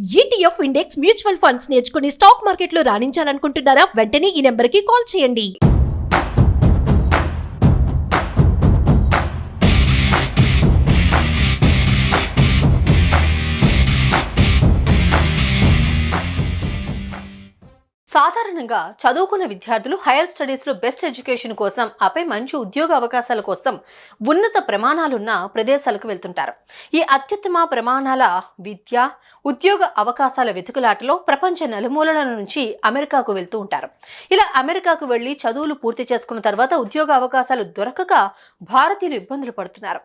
ETF index mutual funds నేర్చుకుని stock మార్కెట్లో రాణించాలనుకుంటున్నారా? వెంటనే ఈ నెంబర్కి కాల్ చేయండి. సాధారణంగా చదువుకున్న విద్యార్థులు హైయర్ స్టడీస్లో బెస్ట్ ఎడ్యుకేషన్ కోసం, ఆపై మంచి ఉద్యోగ అవకాశాల కోసం ఉన్నత ప్రమాణాలున్న ప్రదేశాలకు వెళ్తుంటారు. ఈ అత్యుత్తమ ప్రమాణాల విద్య, ఉద్యోగ అవకాశాల వెతుకులాటలో ప్రపంచ నలుమూలల నుంచి అమెరికాకు వెళ్తూ ఉంటారు. ఇలా అమెరికాకు వెళ్లి చదువులు పూర్తి చేసుకున్న తర్వాత ఉద్యోగ అవకాశాలు దొరకక భారతీయులు ఇబ్బందులు పడుతున్నారు.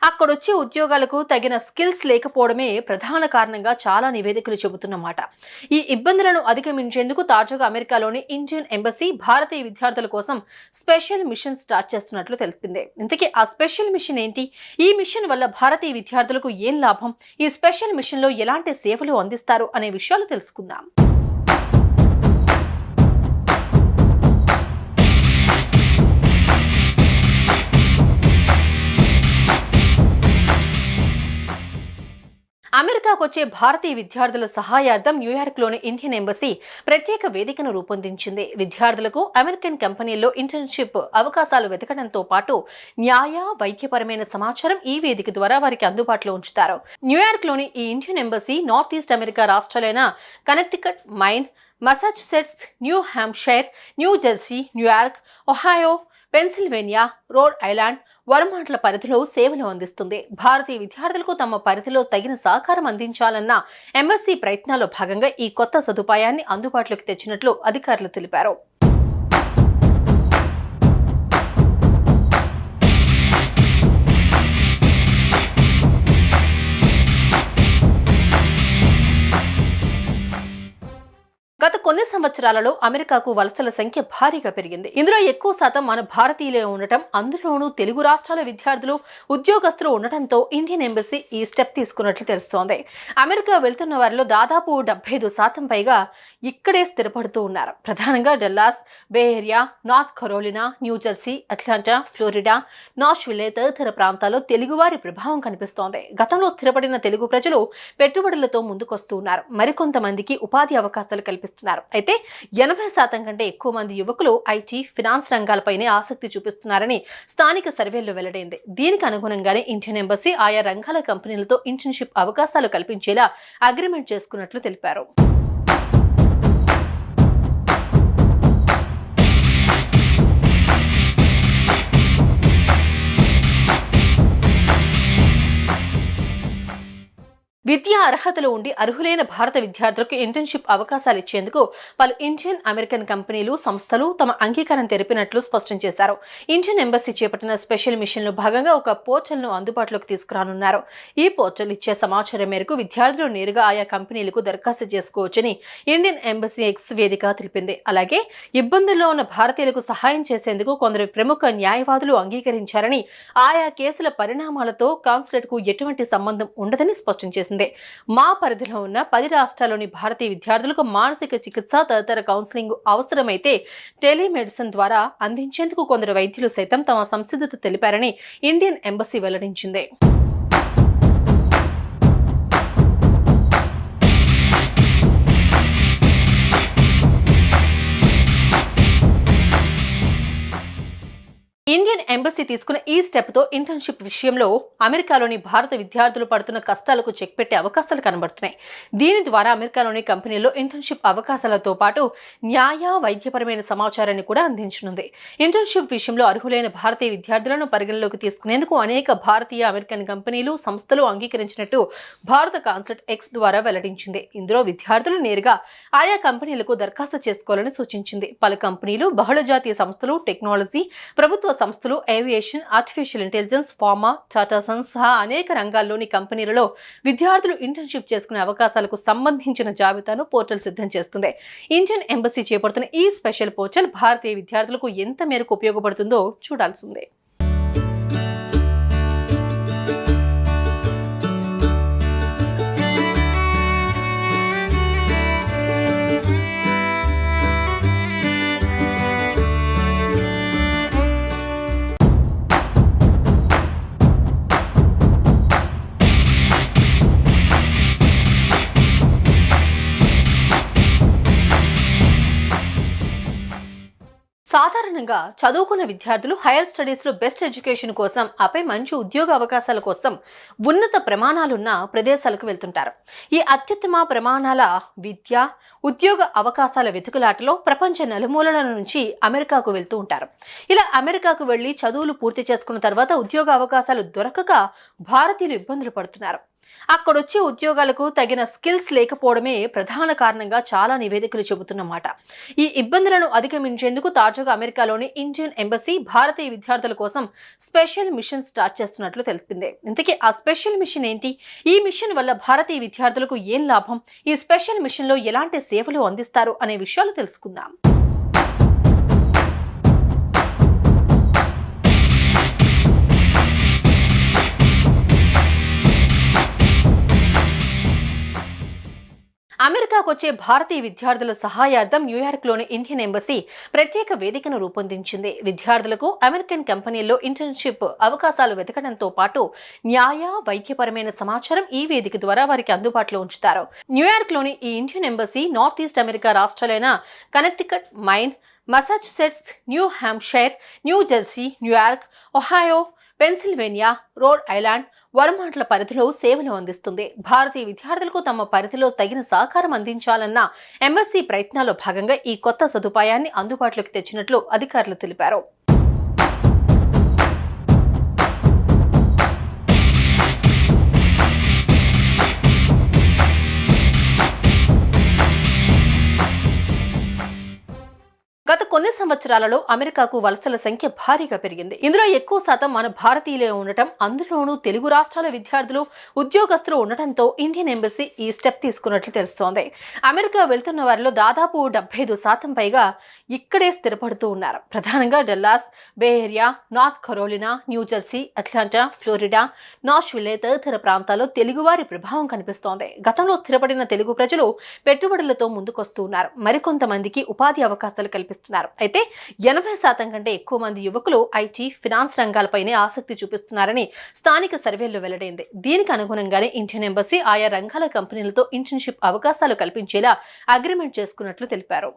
అక్కడొచ్చే ఉద్యోగాలకు తగిన స్కిల్స్ లేకపోవడమే ప్రధాన కారణంగా చాలా నివేదికలు చెబుతున్నమాట. ఈ ఇబ్బందులను అధిగమించేందుకు తాజాగా అమెరికాలోని ఇండియన్ ఎంబసీ భారతీయ విద్యార్థుల కోసం స్పెషల్ మిషన్ స్టార్ట్ చేస్తున్నట్లు తెలిపింది. ఇంతకీ ఆ స్పెషల్ మిషన్ ఏంటి? ఈ మిషన్ వల్ల భారతీయ విద్యార్థులకు ఏం లాభం? ఈ స్పెషల్ మిషన్ లో ఎలాంటి సేవలు అందిస్తారు అనే విషయాలు తెలుసుకుందాం. అమెరికాకు వచ్చే భారతీయ విద్యార్థుల సహాయార్థం న్యూయార్క్లోని ఇండియన్ ఎంబసీ ప్రత్యేక వేదికను రూపొందించింది. విద్యార్థులకు అమెరికన్ కంపెనీల్లో ఇంటర్న్షిప్ అవకాశాలు వెతకడంతో పాటు న్యాయ, వైద్యపరమైన సమాచారం ఈ వేదిక ద్వారా వారికి అందుబాటులో ఉంచుతారు. న్యూయార్క్లోని ఈ Indian embassy north east America రాష్ట్రాలైన Connecticut, Maine, Massachusetts, New Hampshire, New Jersey, New York, Ohio, Pennsylvania, Rhode Island, వర్మాంట్ల పరిధిలో సేవలు అందిస్తుంది. భారతీయ విద్యార్థులకు తమ పరిధిలో తగిన సహకారం అందించాలన్న ఎంబసీ ప్రయత్నాల్లో భాగంగా ఈ కొత్త సదుపాయాన్ని అందుబాటులోకి తెచ్చినట్లు అధికారులు తెలిపారు. గత కొన్ని సంవత్సరాలలో అమెరికాకు వలసల సంఖ్య భారీగా పెరిగింది. ఇందులో ఎక్కువ శాతం మన భారతీయులే ఉండటం, అందులోనూ తెలుగు రాష్ట్రాల విద్యార్థులు, ఉద్యోగస్తులు ఉండటంతో ఇండియన్ ఎంబసీ ఈ స్టెప్ తీసుకున్నట్లు తెలుస్తోంది. అమెరికా వెళ్తున్న వారిలో దాదాపు 75% పైగా ఇక్కడే స్థిరపడుతూ ఉన్నారు. ప్రధానంగా Dallas, Bay Area, North Carolina, New Jersey, Atlanta, Florida, Nashville తదితర ప్రాంతాల్లో తెలుగువారి ప్రభావం కనిపిస్తోంది. గతంలో స్థిరపడిన తెలుగు ప్రజలు పెట్టుబడులతో ముందుకొస్తూ ఉన్నారు. మరికొంతమందికి ఉపాధి అవకాశాలు కల్పిస్తున్నారు. అయితే 80% కంటే ఎక్కువ మంది యువకులు ఐటీ, ఫినాన్స్ రంగాలపైనే ఆసక్తి చూపిస్తున్నారని స్థానిక సర్వేల్లో వెల్లడైంది. దీనికి అనుగుణంగానే ఇండియన్ ఎంబసీ ఆయా రంగాల కంపెనీలతో ఇంటర్న్షిప్ అవకాశాలు కల్పించేలా అగ్రిమెంట్ చేసుకున్నట్లు తెలిపారు. విద్యా అర్హతలు ఉండి అర్హులైన భారత విద్యార్థులకు ఇంటర్న్షిప్ అవకాశాలు ఇచ్చేందుకు పలు ఇండియన్ అమెరికన్ కంపెనీలు, సంస్థలు తమ అంగీకారం తెలిపినట్లు స్పష్టం చేశారు. ఇండియన్ ఎంబసీ చేపట్టిన స్పెషల్ మిషన్ లో భాగంగా ఒక పోర్టల్ ను అందుబాటులోకి తీసుకురానున్నారు. ఈ పోర్టల్ ఇచ్చే సమాచారం మేరకు విద్యార్థులు నేరుగా ఆయా కంపెనీలకు దరఖాస్తు చేసుకోవచ్చని ఇండియన్ ఎంబసీ ఎక్స్ వేదిక తెలిపింది. అలాగే ఇబ్బందుల్లో ఉన్న భారతీయులకు సహాయం చేసేందుకు కొందరు ప్రముఖ న్యాయవాదులు అంగీకరించారని, ఆయా కేసుల పరిణామాలతో కాన్సులేట్ కు ఎటువంటి సంబంధం ఉండదని స్పష్టం చేసింది. మా పరిధిలో ఉన్న 10 రాష్ట్రాల్లోని భారతీయ విద్యార్థులకు మానసిక చికిత్స తదితర కౌన్సిలింగ్ అవసరమైతే టెలిమెడిసిన్ ద్వారా అందించేందుకు కొందరు వైద్యులు సైతం తమ సంసిద్ధత తెలిపారని ఇండియన్ ఎంబసీ వెల్లడించింది. ఇండియన్ ఎంబసీ తీసుకున్న ఈ స్టెప్ తో ఇంటర్న్షిప్ విషయంలో అమెరికాలోని భారత విద్యార్థులు పడుతున్న కష్టాలకు చెక్ పెట్టే అవకాశాలు కనబడుతున్నాయి. దీని ద్వారా అమెరికాలోని కంపెనీల్లో ఇంటర్న్షిప్ అవకాశాలతో పాటు న్యాయ, వైద్యపరమైన సమాచారాన్ని కూడా అందించనుంది. ఇంటర్న్షిప్ విషయంలో అర్హులైన భారతీయ విద్యార్థులను పరిగణలోకి తీసుకునేందుకు అనేక భారతీయ, అమెరికన్ కంపెనీలు, సంస్థలు అంగీకరించినట్టు భారత కాన్సులేట్ ఎక్స్ ద్వారా వెల్లడించింది. ఇందులో విద్యార్థులు నేరుగా ఆయా కంపెనీలకు దరఖాస్తు చేసుకోవాలని సూచించింది. పలు కంపెనీలు, బహుళజాతీయ సంస్థలు, టెక్నాలజీ, ప్రభుత్వ సంస్థలు, aviation, artificial intelligence, pharma, Tata Sons సహా అనేక రంగాల్లోని కంపెనీలలో విద్యార్థులు ఇంటర్న్షిప్ చేసుకునే అవకాశాలకు సంబంధించిన జాబితాను పోర్టల్ సిద్ధం చేస్తుంది. ఇండియన్ ఎంబసీ చేపడుతున్న ఈ స్పెషల్ పోర్టల్ భారతీయ విద్యార్థులకు ఎంత మేరకు ఉపయోగపడుతుందో చూడాల్సిందే. సాధారణంగా చదువుకున్న విద్యార్థులు హైయర్ స్టడీస్ లో బెస్ట్ ఎడ్యుకేషన్ కోసం ఆపై మంచి ఉద్యోగ అవకాశాల కోసం ఉన్నత ప్రమాణాలున్న ప్రదేశాలకు వెళ్తుంటారు. ఈ అత్యుత్తమ ప్రమాణాల విద్య ఉద్యోగ అవకాశాల వెతుకులాటలో ప్రపంచ నలుమూలల నుంచి అమెరికాకు వెళ్తూ ఉంటారు. ఇలా అమెరికాకు వెళ్లి చదువులు పూర్తి చేసుకున్న తర్వాత ఉద్యోగ అవకాశాలు దొరకక భారతీయులు ఇబ్బందులు పడుతున్నారు. అక్కడొచ్చే ఉద్యోగాలకు తగిన స్కిల్స్ లేకపోవడమే ప్రధాన కారణంగా చాలా నివేదికలు చెబుతున్నమాట. ఈ ఇబ్బందులను అధిగమించేందుకు తాజాగా అమెరికాలోని ఇండియన్ ఎంబసీ భారతీయ విద్యార్థుల కోసం స్పెషల్ మిషన్ స్టార్ట్ చేస్తున్నట్లు తెలిపింది. ఇంతకీ ఆ స్పెషల్ మిషన్ ఏంటి? ఈ మిషన్ వల్ల భారతీయ విద్యార్థులకు ఏం లాభం? ఈ స్పెషల్ మిషన్ లో ఎలాంటి సేవలు అందిస్తారు అనే విషయాలు తెలుసుకుందాం. అమెరికాకు వచ్చే భారతీయ విద్యార్థుల సహాయార్థం న్యూయార్క్లోని ఇండియన్ ఎంబసీ ప్రత్యేక వేదికను రూపొందించింది. విద్యార్థులకు అమెరికన్ కంపెనీల్లో ఇంటర్న్షిప్ అవకాశాలు వెతకడంతో పాటు న్యాయ వైద్యపరమైన సమాచారం ఈ వేదిక ద్వారా వారికి అందుబాటులో ఉంచుతారు. న్యూయార్క్లోని ఈ Indian embassy north east America రాష్ట్రాలైన Connecticut, Maine, Massachusetts, New Hampshire, New Jersey, New York, Ohio, Pennsylvania, Rhode Island, వర్మాంట్ల పరిధిలో సేవలు అందిస్తుంది. భారతీయ విద్యార్థులకు తమ పరిధిలో తగిన సహకారం అందించాలన్న ఎంబసీ ప్రయత్నాల్లో భాగంగా ఈ కొత్త సదుపాయాన్ని అందుబాటులోకి తెచ్చినట్లు అధికారులు తెలిపారు. గత కొన్ని సంవత్సరాలలో అమెరికాకు వలసల సంఖ్య భారీగా పెరిగింది. ఇందులో ఎక్కువ శాతం మన భారతీయులే ఉండటం, అందులోనూ తెలుగు రాష్ట్రాల విద్యార్థులు, ఉద్యోగస్తులు ఉండటంతో ఇండియన్ ఎంబసీ ఈ స్టెప్ తీసుకున్నట్లు తెలుస్తోంది. అమెరికా వెళ్తున్న వారిలో దాదాపు 75% పైగా ఇక్కడే స్థిరపడుతూ ఉన్నారు. ప్రధానంగా Dallas, Bay Area, North Carolina, New Jersey, Atlanta, Florida, Nashville తదితర ప్రాంతాల్లో తెలుగువారి ప్రభావం కనిపిస్తోంది. గతంలో స్థిరపడిన తెలుగు ప్రజలు పెట్టుబడులతో ముందుకొస్తూ ఉన్నారు. మరికొంతమందికి ఉపాధి అవకాశాలు కల్పిస్తున్నారు. అయితే 80% కంటే ఎక్కువ మంది యువకులు ఐటీ, ఫినాన్స్ రంగాలపైనే ఆసక్తి చూపిస్తున్నారని స్థానిక సర్వేల్లో వెల్లడైంది. దీనికి అనుగుణంగానే ఇండియన్ ఎంబసీ ఆయా రంగాల కంపెనీలతో ఇంటర్న్షిప్ అవకాశాలు కల్పించేలా అగ్రిమెంట్ చేసుకున్నట్లు తెలిపారు.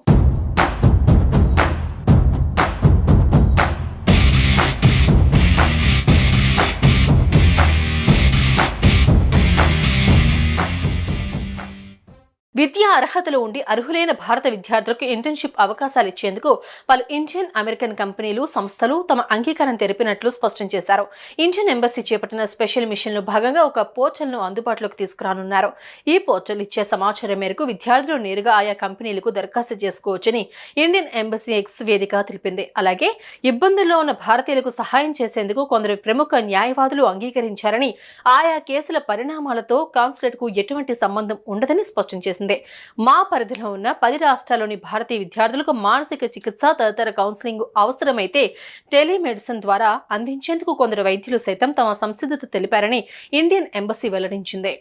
విద్యా అర్హతలు ఉండి అర్హులైన భారత విద్యార్థులకు ఇంటర్న్షిప్ అవకాశాలు ఇచ్చేందుకు పలు ఇండియన్ అమెరికన్ కంపెనీలు, సంస్థలు తమ అంగీకారం తెలిపినట్లు స్పష్టం చేశారు. ఇండియన్ ఎంబసీ చేపట్టిన స్పెషల్ మిషన్ లో భాగంగా ఒక పోర్టల్ ను అందుబాటులోకి తీసుకురానున్నారు. ఈ పోర్టల్ ఇచ్చే సమాచారం మేరకు విద్యార్థులు నేరుగా ఆయా కంపెనీలకు దరఖాస్తు చేసుకోవచ్చని ఇండియన్ ఎంబసీ ఎక్స్ వేదిక తెలిపింది. అలాగే ఇబ్బందుల్లో ఉన్న భారతీయులకు సహాయం చేసేందుకు కొందరు ప్రముఖ న్యాయవాదులు అంగీకరించారని, ఆయా కేసుల పరిణామాలతో కాన్సులేట్ కు ఎటువంటి సంబంధం ఉండదని స్పష్టం చేసింది. మా పరిధిలో ఉన్న 10 రాష్ట్రాల్లోని భారతీయ విద్యార్థులకు మానసిక చికిత్స తదితర కౌన్సిలింగ్ అవసరమైతే టెలిమెడిసిన్ ద్వారా అందించేందుకు కొందరు వైద్యులు సైతం తమ సంసిద్ధత తెలిపారని ఇండియన్ ఎంబసీ వెల్లడించింది.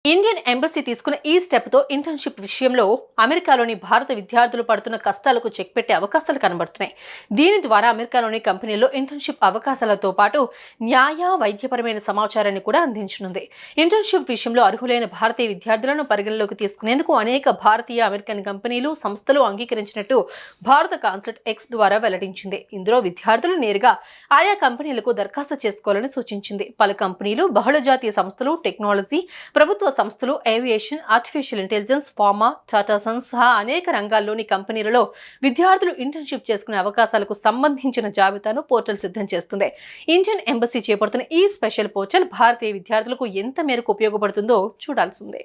ఇండియన్ ఎంబసీ తీసుకున్న ఈ స్టెప్ తో ఇంటర్న్షిప్ విషయంలో అమెరికాలోని భారత విద్యార్థులు పడుతున్న కష్టాలకు చెక్ పెట్టే అవకాశాలు కనబడుతున్నాయి. దీని ద్వారా అమెరికాలోని కంపెనీల్లో ఇంటర్న్షిప్ అవకాశాలతో పాటు న్యాయ వైద్యపరమైన సమాచారాన్ని కూడా అందించనుంది. ఇంటర్న్షిప్ విషయంలో అర్హులైన భారతీయ విద్యార్థులను పరిగణలోకి తీసుకునేందుకు అనేక భారతీయ అమెరికన్ కంపెనీలు, సంస్థలు అంగీకరించినట్టు భారత కాన్సులేట్ ఎక్స్ ద్వారా వెల్లడించింది. ఇందులో విద్యార్థులు నేరుగా ఆయా కంపెనీలకు దరఖాస్తు చేసుకోవాలని సూచించింది. పలు కంపెనీలు, బహుళజాతీయ సంస్థలు, టెక్నాలజీ, ప్రభుత్వ సంస్థలు, aviation, artificial intelligence, pharma, Tata Sons సహా అనేక రంగాల్లోని కంపెనీలలో విద్యార్థులు ఇంటర్న్షిప్ చేసుకునే అవకాశాలకు సంబంధించిన జాబితాను పోర్టల్ సిద్ధం చేస్తుంది. ఇండియన్ ఎంబసీ చేపడుతున్న ఈ స్పెషల్ పోర్టల్ భారతీయ విద్యార్థులకు ఎంత మేరకు ఉపయోగపడుతుందో చూడాల్సిందే.